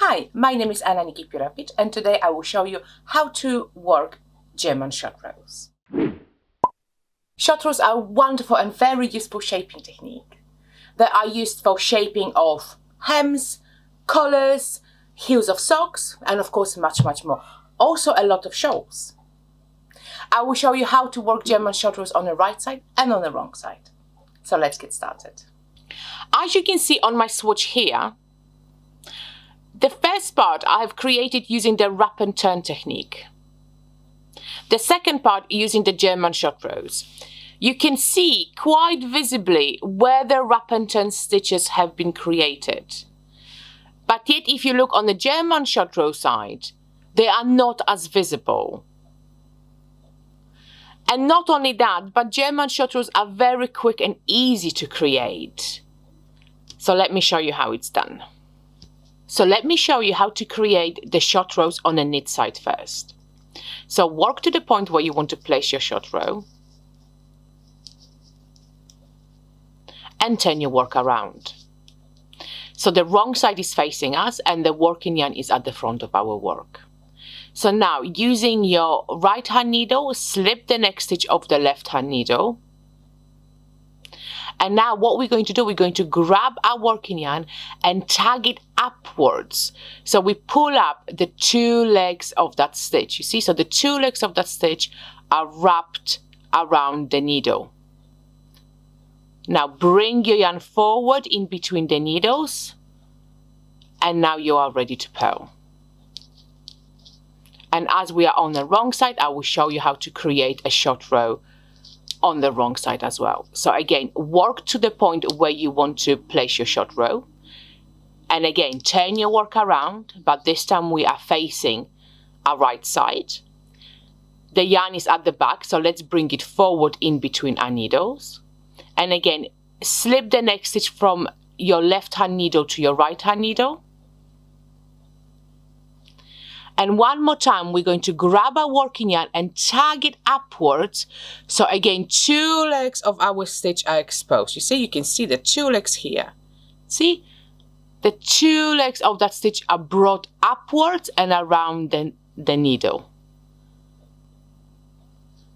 Hi, my name is Anna Nikipiorowicz, and today I will show you how to work German short rows. Short rows are a wonderful and very useful shaping technique. They are used for shaping of hems, collars, heels of socks, and of course much more. Also a lot of shawls. I will show you how to work German short rows on the right side and on the wrong side. So let's get started. As you can see on my swatch here, the first part I have created using the wrap and turn technique. The second part using the German short rows. You can see quite visibly where the wrap and turn stitches have been created. But yet if you look on the German short row side, they are not as visible. And not only that, but German short rows are very quick and easy to create. So let me show you how it's done. So let me show you how to create the short rows on the knit side first. So work to the point where you want to place your short row and turn your work around. So the wrong side is facing us and the working yarn is at the front of our work. So now using your right hand needle, slip the next stitch of the left hand needle. And now what we're going to do, we're going to grab our working yarn and tag it upwards. So we pull up the two legs of that stitch, you see? So the two legs of that stitch are wrapped around the needle. Now bring your yarn forward in between the needles. And now you are ready to purl. And as we are on the wrong side, I will show you how to create a short row on the wrong side as well. So again, work to the point where you want to place your short row. And again, turn your work around, but this time we are facing our right side. The yarn is at the back, so let's bring it forward in between our needles. And again, slip the next stitch from your left hand needle to your right hand needle. And one more time, we're going to grab our working yarn and tag it upwards. So again, two legs of our stitch are exposed. You see, you can see the two legs here. See? The two legs of that stitch are brought upwards and around the needle.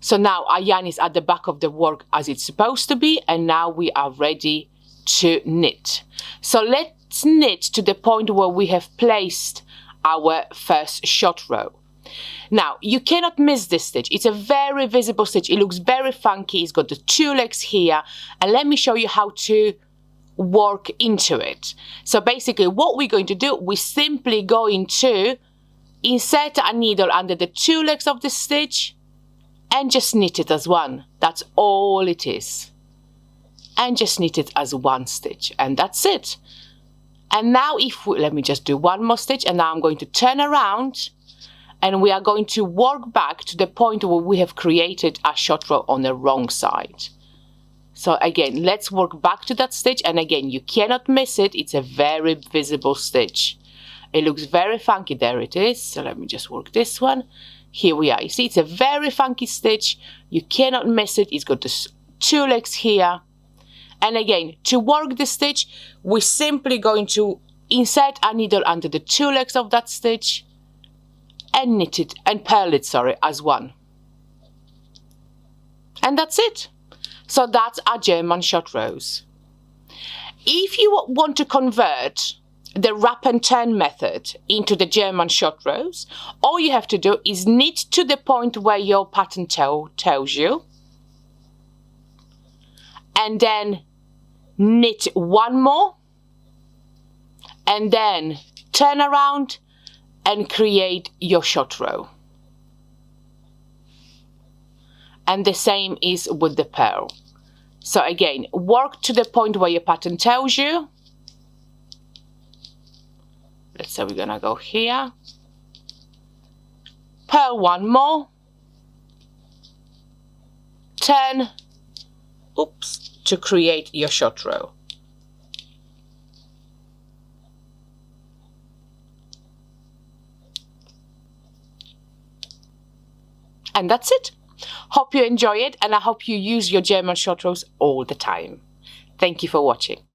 So now our yarn is at the back of the work as it's supposed to be, and now we are ready to knit. So let's knit to the point where we have placed our first short row. Now you cannot miss this stitch. It's a very visible stitch. It looks very funky. It's got the two legs here, and let me show you how to work into it. So basically what we're going to do, we're simply going to insert a needle under the two legs of the stitch and just knit it as one. That's all it is. And just knit it as one stitch, and that's it. And now let me just do one more stitch, and now I'm going to turn around and we are going to work back to the point where we have created a short row on the wrong side. So again, let's work back to that stitch, and again, you cannot miss it. It's a very visible stitch. It looks very funky. There it is. So let me just work this one. Here we are. You see, it's a very funky stitch. You cannot miss it. It's got the two legs here. And again, to work the stitch, we're simply going to insert a needle under the two legs of that stitch and knit it, and purl it, as one. And that's it. So that's our German short rows. If you want to convert the wrap and turn method into the German short rows, all you have to do is knit to the point where your pattern tells you, and then knit one more, and then turn around and create your short row. And the same is with the purl. So again, work to the point where your pattern tells you. Let's say we're gonna go here, purl one more, turn, to create your short row. And that's it. Hope you enjoy it, and I hope you use your German short rows all the time. Thank you for watching.